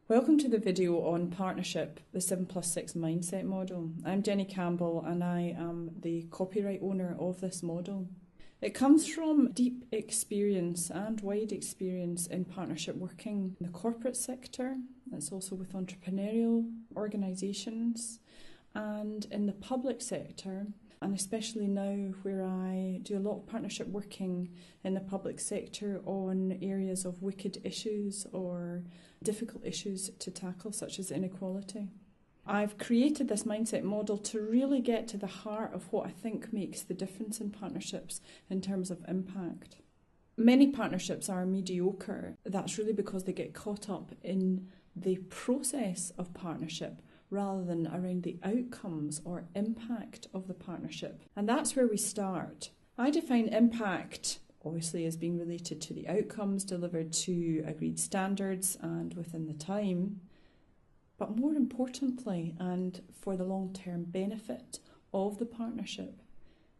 Welcome to the video on partnership, the 7+6 mindset model. I'm Jenny Campbell and I am the copyright owner of this model. It comes from deep experience and wide experience in partnership working in the corporate sector. It's also with entrepreneurial organisations and in the public sector, and especially now where I do a lot of partnership working in the public sector on areas of wicked issues or difficult issues to tackle, such as inequality. I've created this mindset model to really get to the heart of what I think makes the difference in partnerships in terms of impact. Many partnerships are mediocre. That's really because they get caught up in the process of partnership rather than around the outcomes or impact of the partnership. And that's where we start. I define impact obviously as being related to the outcomes delivered to agreed standards and within the time, but more importantly, and for the long-term benefit of the partnership,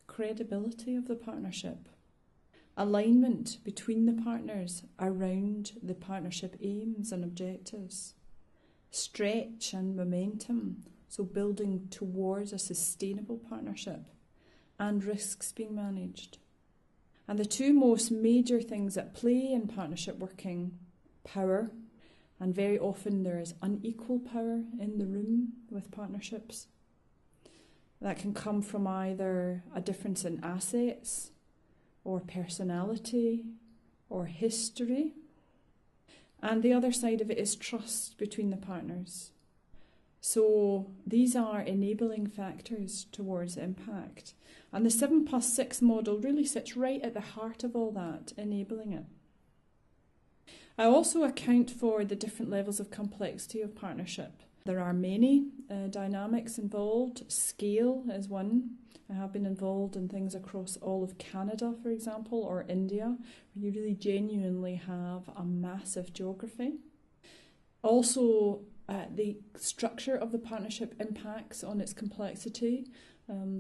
credibility of the partnership, alignment between the partners around the partnership aims and objectives, stretch and momentum, so building towards a sustainable partnership, and risks being managed. And the two most major things at play in partnership working: power, and very often there is unequal power in the room with partnerships. That can come from either a difference in assets or personality or history. And the other side of it is trust between the partners. So these are enabling factors towards impact. And the 7+6 model really sits right at the heart of all that, enabling it. I also account for the different levels of complexity of partnership. There are many dynamics involved. Scale is one. I have been involved in things across all of Canada, for example, or India, where you really genuinely have a massive geography. Also, the structure of the partnership impacts on its complexity.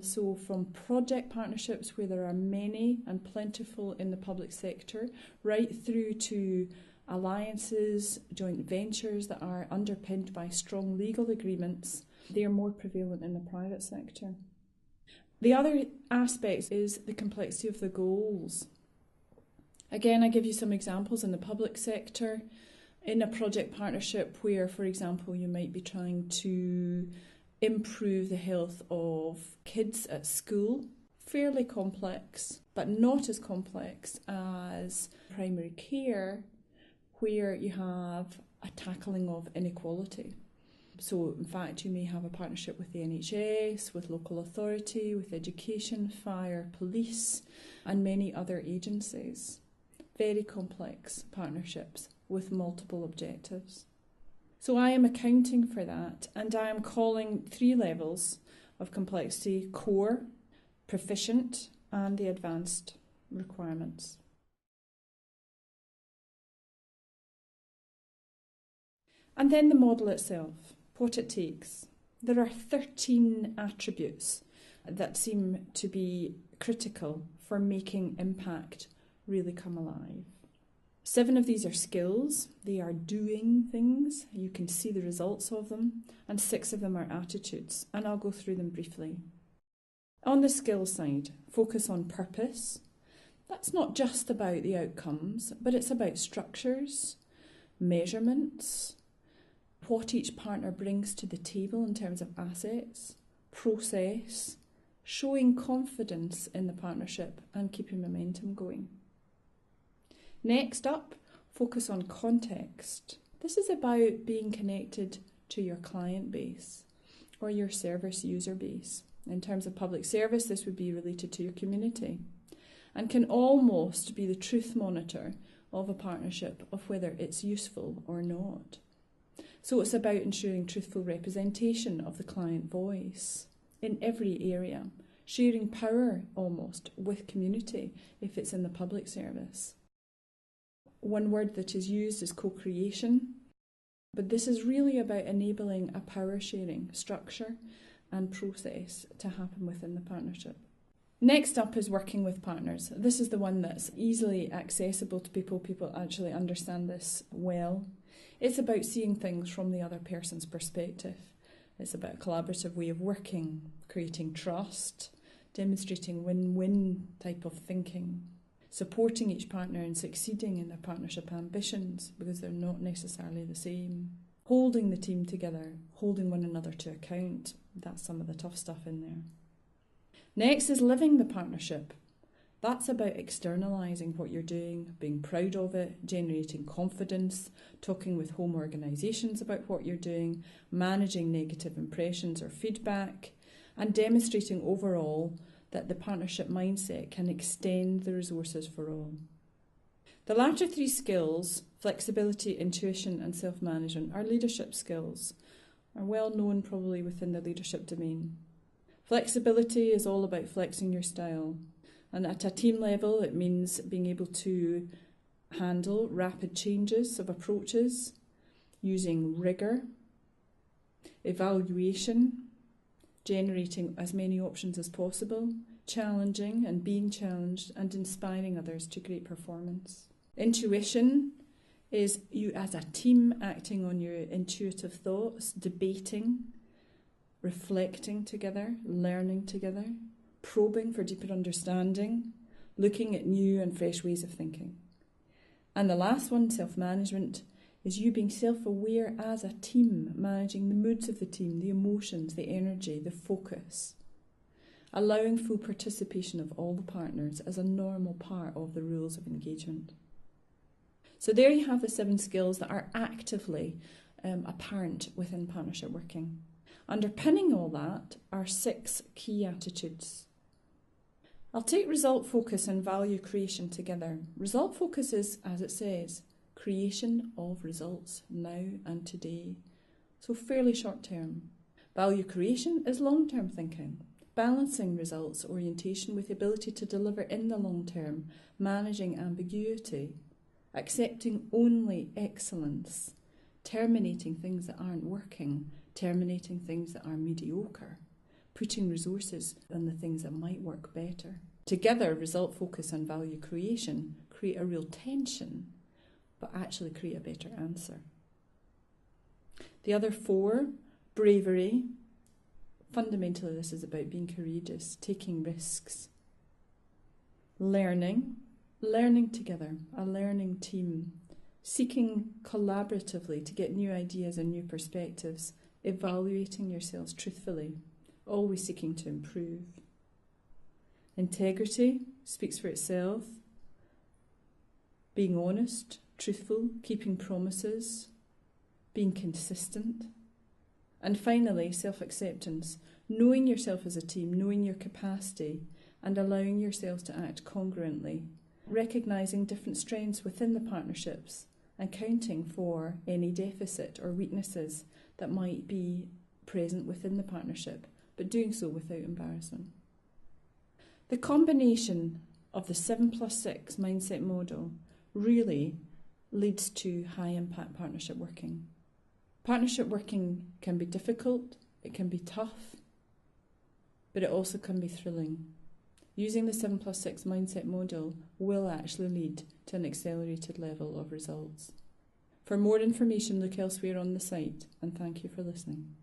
So from project partnerships where there are many and plentiful in the public sector, right through to alliances, joint ventures that are underpinned by strong legal agreements, they are more prevalent in the private sector. The other aspect is the complexity of the goals. Again, I give you some examples in the public sector. In a project partnership where, for example, you might be trying to improve the health of kids at school, fairly complex, but not as complex as primary care, where you have a tackling of inequality. So, in fact, you may have a partnership with the NHS, with local authority, with education, fire, police, and many other agencies. Very complex partnerships with multiple objectives. So I am accounting for that, and I am calling 3 levels of complexity: core, proficient, and the advanced requirements. And then the model itself, what it takes. There are 13 attributes that seem to be critical for making impact really come alive. 7 of these are skills. They are doing things. You can see the results of them. And 6 of them are attitudes. And I'll go through them briefly. On the skill side, focus on purpose. That's not just about the outcomes, but it's about structures, measurements, what each partner brings to the table in terms of assets, process, showing confidence in the partnership and keeping momentum going. Next up, focus on context. This is about being connected to your client base or your service user base. In terms of public service, this would be related to your community and can almost be the truth monitor of a partnership of whether it's useful or not. So it's about ensuring truthful representation of the client voice in every area, sharing power almost with community if it's in the public service. One word that is used is co-creation, but this is really about enabling a power sharing structure and process to happen within the partnership. Next up is working with partners. This is the one that's easily accessible to people. People actually understand this well. It's about seeing things from the other person's perspective. It's about a collaborative way of working, creating trust, demonstrating win-win type of thinking, supporting each partner in succeeding in their partnership ambitions because they're not necessarily the same, holding the team together, holding one another to account. That's some of the tough stuff in there. Next is living the partnership. That's about externalising what you're doing, being proud of it, generating confidence, talking with home organisations about what you're doing, managing negative impressions or feedback, and demonstrating overall that the partnership mindset can extend the resources for all. The latter three skills, flexibility, intuition and self-management, are leadership skills, are well known probably within the leadership domain. Flexibility is all about flexing your style, and at a team level it means being able to handle rapid changes of approaches, using rigour, evaluation, generating as many options as possible, challenging and being challenged, and inspiring others to great performance. Intuition is you as a team acting on your intuitive thoughts, debating, reflecting together, learning together, probing for deeper understanding, looking at new and fresh ways of thinking. And the last one, self-management, is you being self-aware as a team, managing the moods of the team, the emotions, the energy, the focus, allowing full participation of all the partners as a normal part of the rules of engagement. So there you have the 7 skills that are actively apparent within partnership working. Underpinning all that are 6 key attitudes. I'll take result focus and value creation together. Result focus is, as it says, creation of results now and today. So fairly short term. Value creation is long term thinking, balancing results orientation with the ability to deliver in the long term, managing ambiguity, accepting only excellence, terminating things that aren't working, terminating things that are mediocre, putting resources on the things that might work better. Together, result focus and value creation create a real tension, but actually create a better answer. The other 4, bravery. Fundamentally, this is about being courageous, taking risks. Learning together, a learning team, seeking collaboratively to get new ideas and new perspectives, evaluating yourselves truthfully, always seeking to improve. Integrity speaks for itself, being honest, truthful, keeping promises, being consistent. And finally, self-acceptance, knowing yourself as a team, knowing your capacity and allowing yourselves to act congruently, recognising different strengths within the partnerships and counting for any deficit or weaknesses that might be present within the partnership, but doing so without embarrassment. The combination of the 7+6 mindset model really leads to high-impact partnership working. Partnership working can be difficult, it can be tough, but it also can be thrilling. Using the 7+6 mindset model will actually lead to an accelerated level of results. For more information, look elsewhere on the site, and thank you for listening.